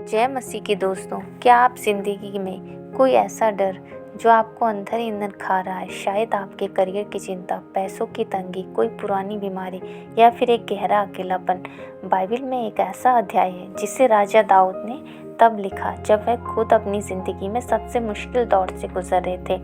जय मसीह के दोस्तों, क्या आप ज़िंदगी में कोई ऐसा डर जो आपको अंदर ही अंदर खा रहा है? शायद आपके करियर की चिंता, पैसों की तंगी, कोई पुरानी बीमारी या फिर एक गहरा अकेलापन। बाइबल में एक ऐसा अध्याय है जिसे राजा दाऊद ने तब लिखा जब वह खुद अपनी ज़िंदगी में सबसे मुश्किल दौर से गुजर रहे थे।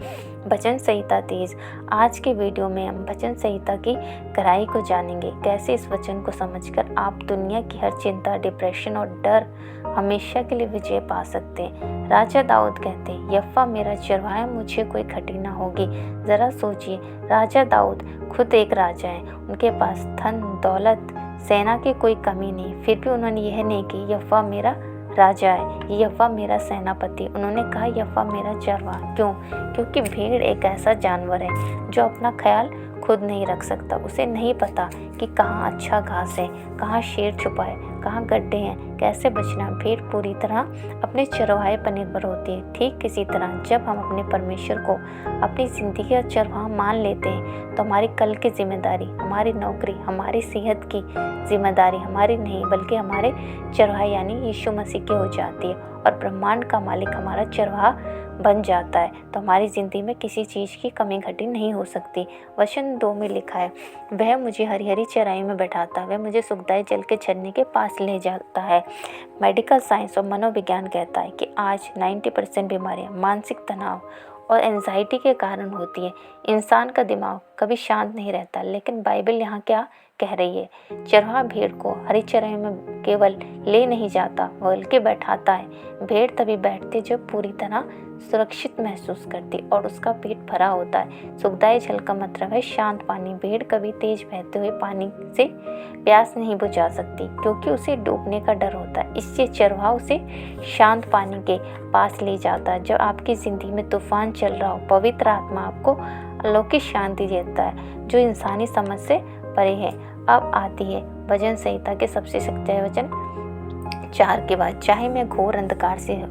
भजन संहिता 23। आज के वीडियो में हम भजन संहिता की गहराई को जानेंगे, कैसे इस वचन को समझकर आप दुनिया की हर चिंता, डिप्रेशन और डर हमेशा के लिए विजय पा सकते हैं। राजा दाऊद कहते हैं, यहोवा मेरा चरवाहा, मुझे कोई घटी ना होगी। ज़रा सोचिए, राजा दाऊद खुद एक राजा है, उनके पास धन दौलत सेना की कोई कमी नहीं, फिर भी उन्होंने यह नहीं कि यहोवा मेरा राजा है, यहोवा मेरा सेनापति। उन्होंने कहा यहोवा मेरा चरवाहा। क्यों? क्योंकि भेड़ एक ऐसा जानवर है जो अपना ख्याल खुद नहीं रख सकता। उसे नहीं पता कि कहाँ अच्छा घास है, कहाँ शेर छुपा है, कहाँ गड्ढे हैं, कैसे बचना। भेड़ पूरी तरह अपने चरवाहे पर निर्भर होती है। ठीक इसी तरह जब हम अपने परमेश्वर को अपनी ज़िंदगी का चरवाहा मान लेते हैं तो हमारी कल की जिम्मेदारी, हमारी नौकरी, हमारी सेहत की जिम्मेदारी हमारी नहीं बल्कि हमारे चरवाहे यानी यीशु मसीह की हो जाती है और ब्रह्मांड का मालिक हमारा चरवाहा बन जाता है। तो हमारी ज़िंदगी में किसी चीज़ की कमी घटी नहीं हो सकती। वचन 2 में लिखा है, वह मुझे हरी हरी चराई में बैठाता है, वह मुझे सुखदायी जल के झरने के पास ले जाता है। मेडिकल साइंस और मनोविज्ञान कहता है कि आज 90% बीमारियां मानसिक तनाव और एंजाइटी के कारण होती है। इंसान का दिमाग कभी शांत नहीं रहता, लेकिन बाइबल यहाँ क्या कह रही है? चरवाहा भेड़ को हरी चराई में केवल ले नहीं जाता बल्कि बैठाता है। भेड़ तभी बैठती जब पूरी तरह सुरक्षित महसूस करती और उसका पेट भरा होता है। सुखदायी जल का मतलब है शांत पानी। भेड़ कभी तेज बहते हुए पानी से प्यास नहीं बुझा सकती क्योंकि उसे डूबने का डर होता है। इससे चरवाहा उसे शांत पानी के पास ले जाता है। जब आपकी ज़िंदगी में तूफान चल रहा हो, पवित्र आत्मा आपको अलौकिक शांति देता है जो इंसानी समझ से परे है। अब आती है भजन संहिता के सबसे सच्चे वचन 4 के बाद, चाहे मैं घोर अंधकार से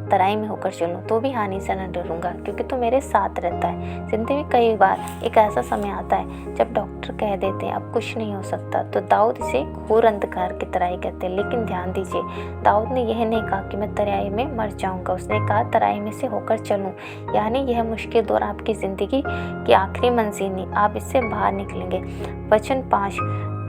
तराई में होकर चलूं तो भी हानि से न डरूंगा क्योंकि तू मेरे साथ रहता है। जिंदगी में कई बार एक ऐसा समय आता है जब डॉक्टर कह देते हैं अब कुछ नहीं हो सकता, तो दाऊद इसे घोर अंधकार की तराई कहते हैं। लेकिन ध्यान दीजिए, दाऊद ने यह नहीं कहा कि मैं तराई में मर जाऊंगा, उसने कहा तराई में से होकर चलूं। यानी यह मुश्किल दौर आपकी ज़िंदगी की आखिरी मंजिल नहीं, आप इससे बाहर निकलेंगे। वचन 5,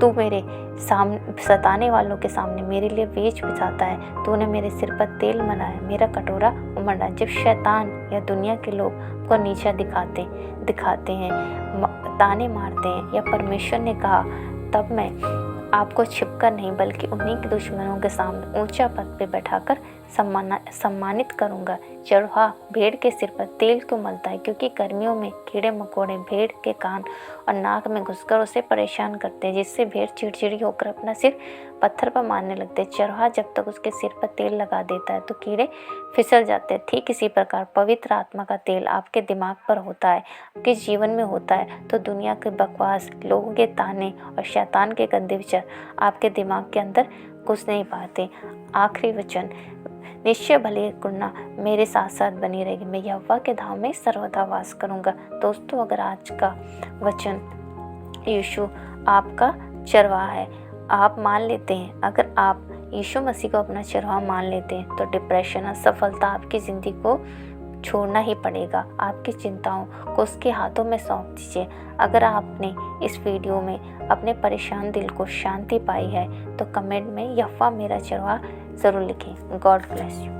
तू मेरे सताने वालों के सामने मेरे लिए वेच बिछाता है, तूने मेरे सिर पर तेल मलाया, मेरा कटोरा उमड़ा। जब शैतान या दुनिया के लोग को नीचा दिखाते हैं, ताने मारते हैं या परमेश्वर ने कहा, तब मैं आपको छिपकर नहीं बल्कि उन्हीं के दुश्मनों के सामने ऊंचा पद पे बैठाकर सम्मानित करूंगा। चरवाहा भेड़ के सिर पर तेल क्यों मलता है? क्योंकि गर्मियों में कीड़े मकोड़े भेड़ के कान और नाक में घुसकर उसे परेशान करते हैं, जिससे भेड़ चिड़चिड़ी होकर अपना सिर पत्थर पर मारने लगते हैं। चरवाहा जब तक उसके सिर पर तेल लगा देता है तो कीड़े फिसल जाते हैं। ठीक इसी प्रकार पवित्र आत्मा का तेल आपके दिमाग पर होता है, आपके जीवन में होता है, तो दुनिया के बकवास, लोगों के ताने और शैतान के गंदे विचार आपके दिमाग के अंदर घुस नहीं पाते। आखिरी वचन, निश्चय भले गुणा मेरे साथ साथ बनी रहेगी, मैं यहोवा के धाम में सर्वदा वास करूंगा। दोस्तों, अगर आज का वचन यीशु आपका चरवाहा है, आप मान लेते हैं, अगर आप यीशु मसीह को अपना चरवाहा मान लेते हैं तो डिप्रेशन, असफलता आपकी ज़िंदगी को छोड़ना ही पड़ेगा। आपकी चिंताओं को उसके हाथों में सौंप दीजिए। अगर आपने इस वीडियो में अपने परेशान दिल को शांति पाई है तो कमेंट में यहोवा मेरा चरवाहा ज़रूर लिखें। God bless you.